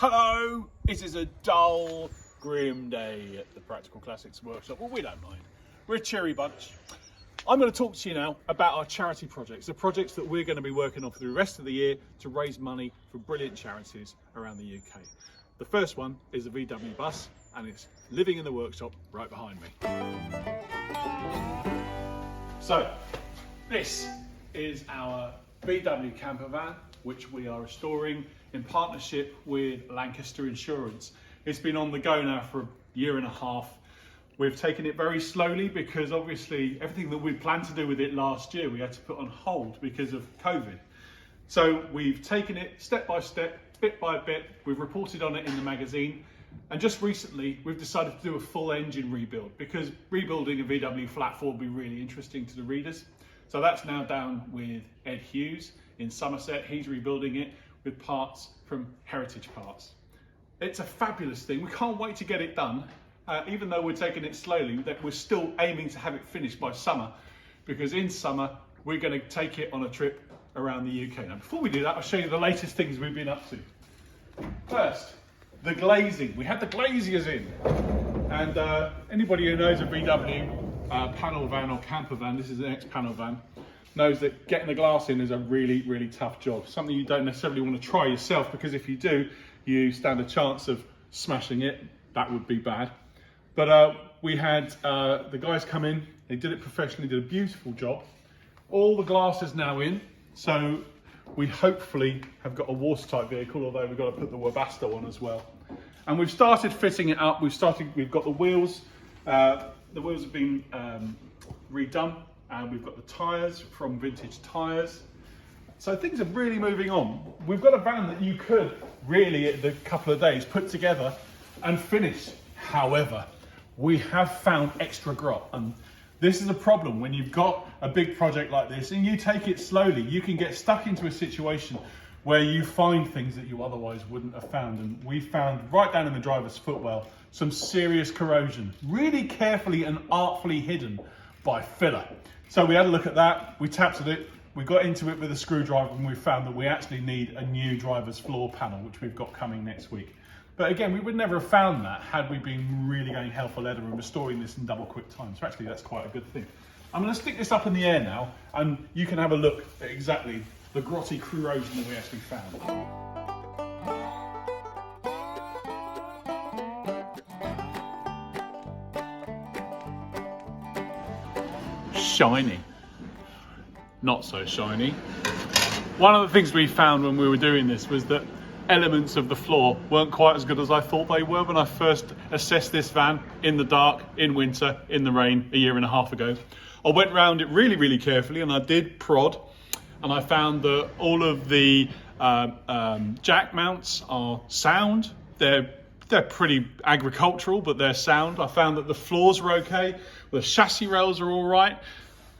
Hello! It is a dull, grim day at the Practical Classics workshop. Well, we don't mind. We're a cheery bunch. I'm going to talk to you now about our charity projects, the projects that we're going to be working on for the rest of the year to raise money for brilliant charities around the UK. The first one is a VW bus, and it's living in the workshop right behind me. So, this is our VW camper van, which we are restoring in partnership with Lancaster Insurance. It's been on the go now for a year and a half. We've taken it very slowly because obviously everything that we planned to do with it last year we had to put on hold because of COVID. So we've taken it step by step, bit by bit. We've reported on it in the magazine, and just recently we've decided to do a full engine rebuild because rebuilding a VW flat 4 would be really interesting to the readers. So that's now down with Ed Hughes in Somerset. He's rebuilding it with parts from Heritage Parts. It's a fabulous thing. We can't wait to get it done. Even though we're taking it slowly, that we're still aiming to have it finished by summer, because in summer we're going to take it on a trip around the UK. Now before we do that, I'll show you the latest things we've been up to. First, the glazing. We had the glaziers in, and anybody who knows a VW panel van or camper van, this is the next panel van, knows that getting the glass in is a really, really tough job. Something you don't necessarily want to try yourself, because if you do, you stand a chance of smashing it. That would be bad. But we had the guys come in, they did it professionally, did a beautiful job. All the glass is now in, so we hopefully have got a watertight vehicle, although we've got to put the Webasto on as well. And we've started fitting it up. We've got the wheels. The wheels have been redone, and we've got the tyres from Vintage Tyres. So things are really moving on. We've got a van that you could really, in a couple of days, put together and finish. However, we have found extra grot, and this is a problem when you've got a big project like this and you take it slowly. You can get stuck into a situation where you find things that you otherwise wouldn't have found, and we found right down in the driver's footwell some serious corrosion, really carefully and artfully hidden by filler. So we had a look at that, we tapped at it, we got into it with a screwdriver, and we found that we actually need a new driver's floor panel, which we've got coming next week. But again, we would never have found that had we been really going hell for leather and restoring this in double quick time. So actually that's quite a good thing. I'm going to stick this up in the air now, and you can have a look at exactly the grotty corrosion that we actually found. Shiny. Not so shiny. One of the things we found when we were doing this was that elements of the floor weren't quite as good as I thought they were when I first assessed this van in the dark, in winter, in the rain a year and a half ago. I went round it really, really carefully, and I did prod, and I found that all of the jack mounts are sound. They're pretty agricultural, but they're sound. I found that the floors were okay, the chassis rails are all right.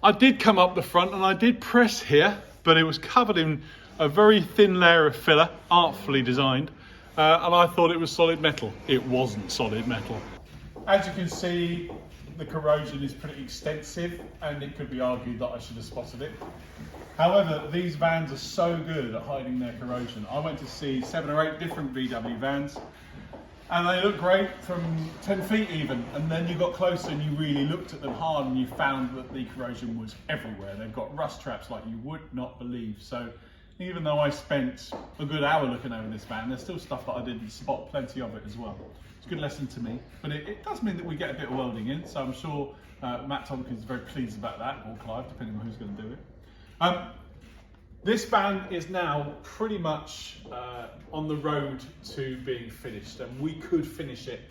I did come up the front and I did press here, but it was covered in a very thin layer of filler, artfully designed, and I thought it was solid metal. It wasn't solid metal. As you can see, the corrosion is pretty extensive, and it could be argued that I should have spotted it. However, these vans are so good at hiding their corrosion. I went to see 7 or 8 different VW vans, and they look great from 10 feet even, and then you got closer and you really looked at them hard, and you found that the corrosion was everywhere. They've got rust traps like you would not believe. So even though I spent a good hour looking over this van, there's still stuff that I didn't spot, plenty of it as well. It's a good lesson to me, but it does mean that we get a bit of welding in, so I'm sure Matt Tompkins is very pleased about that, or Clive, depending on who's going to do it. This van is now pretty much on the road to being finished, and we could finish it,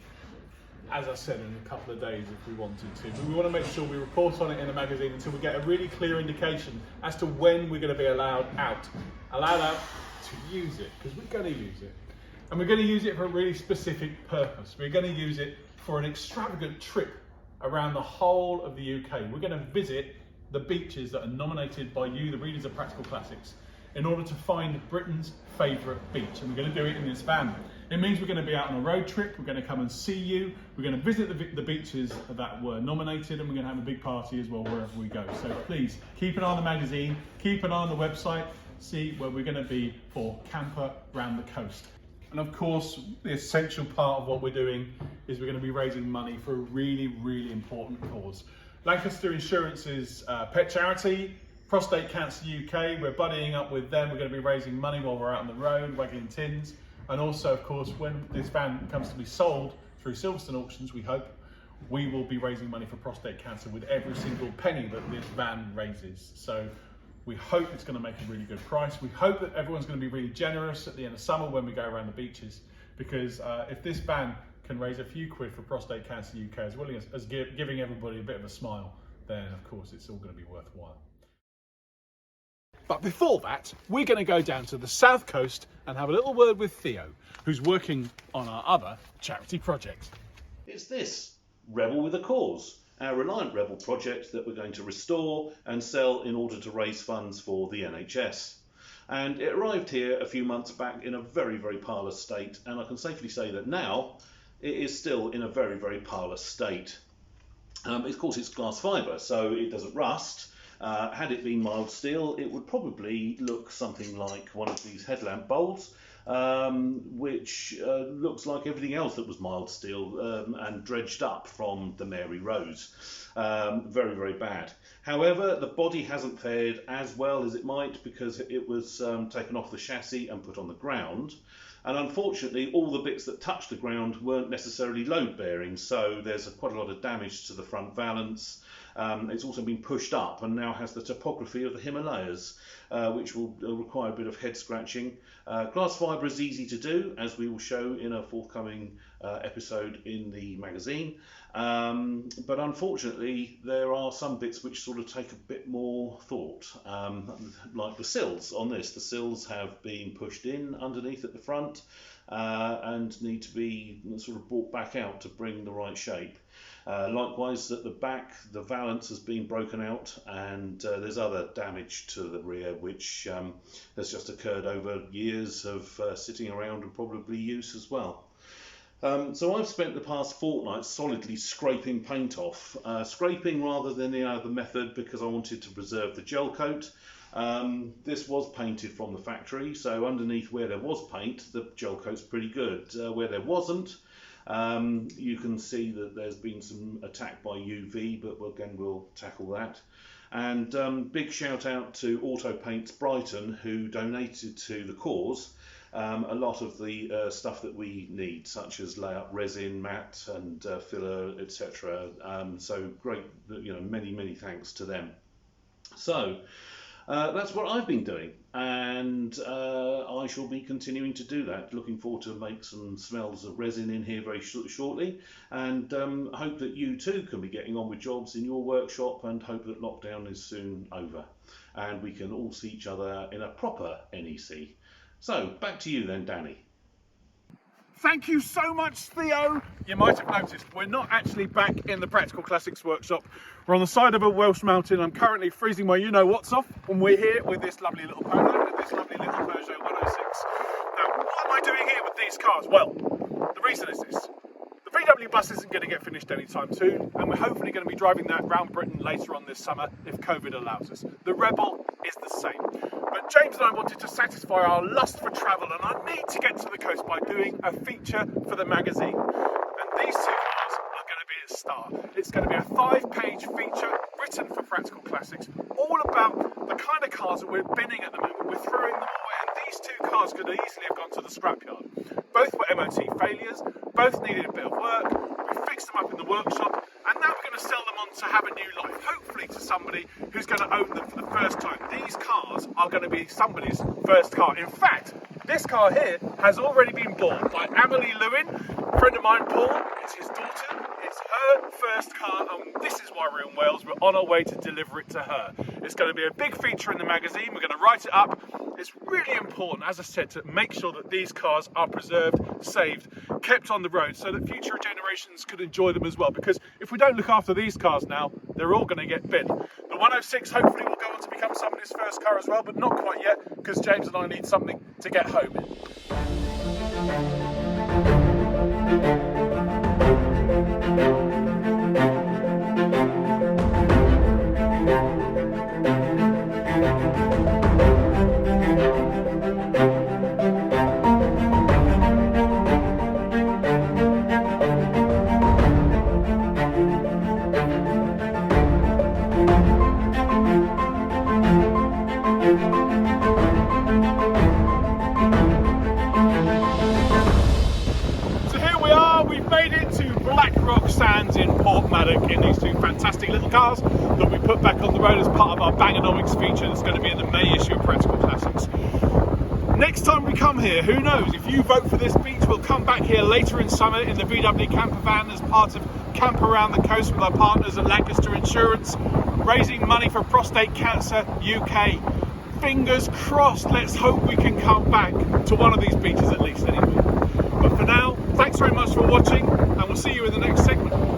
as I said, in a couple of days if we wanted to. But we want to make sure we report on it in a magazine until we get a really clear indication as to when we're going to be allowed out to use it, because we're going to use it. And we're going to use it for a really specific purpose. We're going to use it for an extravagant trip around the whole of the UK. We're going to visit the beaches that are nominated by you, the readers of Practical Classics, in order to find Britain's favourite beach, and we're going to do it in this van. It means we're going to be out on a road trip, we're going to come and see you, we're going to visit the beaches that were nominated, and we're going to have a big party as well wherever we go. So please keep an eye on the magazine, keep an eye on the website, see where we're going to be for Camper Round the Coast. And of course, the essential part of what we're doing is we're going to be raising money for a really, really important cause. Lancaster Insurance's pet charity, Prostate Cancer UK, we're buddying up with them. We're going to be raising money while we're out on the road, wagging tins. And also, of course, when this van comes to be sold through Silverstone Auctions, we hope, we will be raising money for prostate cancer with every single penny that this van raises. So we hope it's going to make a really good price. We hope that everyone's going to be really generous at the end of summer when we go around the beaches, because if this van can raise a few quid for Prostate Cancer UK, as well as giving everybody a bit of a smile, then of course it's all going to be worthwhile. But before that, we're going to go down to the south coast and have a little word with Theo, who's working on our other charity project. It's this, Rebel with a Cause, our Reliant Rebel project that we're going to restore and sell in order to raise funds for the NHS. And it arrived here a few months back in a very, very parlous state, and I can safely say that now it is still in a very, very parlous state. Of course, it's glass fibre, so it doesn't rust. Had it been mild steel, it would probably look something like one of these headlamp bulbs, which looks like everything else that was mild steel and dredged up from the Mary Rose. Very, very bad. However, the body hasn't fared as well as it might because it was taken off the chassis and put on the ground. And unfortunately, all the bits that touched the ground weren't necessarily load bearing, so there's quite a lot of damage to the front valance. It's also been pushed up and now has the topography of the Himalayas, which will require a bit of head scratching. Glass fibre is easy to do, as we will show in a forthcoming episode in the magazine. But unfortunately, there are some bits which sort of take a bit more thought, like the sills on this. The sills have been pushed in underneath at the front and need to be sort of brought back out to bring the right shape. Likewise, at the back, the valance has been broken out, and there's other damage to the rear which has just occurred over years of sitting around and probably use as well. So I've spent the past fortnight solidly scraping paint off, scraping rather than the other method because I wanted to preserve the gel coat. This was painted from the factory, so underneath where there was paint, the gel coat's pretty good. Where there wasn't, you can see that there's been some attack by UV, but again we'll tackle that. And big shout out to Auto Paints Brighton, who donated to the cause a lot of the stuff that we need, such as layout resin, matte and filler, etc. So great, many thanks to them. So that's what I've been doing, and I shall be continuing to do that. Looking forward to make some smells of resin in here very shortly, and hope that you too can be getting on with jobs in your workshop, and hope that lockdown is soon over and we can all see each other in a proper NEC. So back to you then, Danny. Thank you so much, Theo. You might have noticed we're not actually back in the Practical Classics workshop. We're on the side of a Welsh mountain. I'm currently freezing my you-know-what's off, and we're here with this lovely little Polo, with this lovely little Peugeot 106. Now, what am I doing here with these cars? Well, the reason is this. The VW bus isn't going to get finished anytime soon, and we're hopefully going to be driving that round Britain later on this summer if COVID allows us. The Rebel is the same. But James and I wanted to satisfy our lust for travel, and I need to get to the coast by doing a feature for the magazine. And these two cars are going to be a star. It's going to be a 5-page feature written for Practical Classics, all about the kind of cars that we're binning at the moment. We're throwing them away, and these two cars could easily have gone to the scrapyard. Both were MOT failures, both needed a bit of work. We fixed them up in the workshop, and now we're going to sell them on to have a new life, hopefully to somebody who's going to own them for the first time. These cars are going to be somebody's first car. In fact, this car here has already been bought by Amelie Lewin, a friend of mine, Paul. It's his daughter. It's her first car, and this is why we're in Wales. We're on our way to deliver it to her. It's going to be a big feature in the magazine. We're going to write it up. It's really important, as I said, to make sure that these cars are preserved, saved, kept on the road so that future generations could enjoy them as well. Because if we don't look after these cars now, they're all going to get bin. The 106 hopefully will go on to become somebody's first car as well, but not quite yet, because James and I need something to get home in. Black Rock Sands in Portmaddock in these two fantastic little cars that we put back on the road as part of our Bangonomics feature that's going to be in the May issue of Practical Classics. Next time we come here, who knows, if you vote for this beach, we'll come back here later in summer in the VW camper van as part of Camp Around the Coast with our partners at Lancaster Insurance, raising money for Prostate Cancer UK. Fingers crossed, let's hope we can come back to one of these beaches at least anyway. But for now, thanks very much for watching, and we'll see you in the next segment.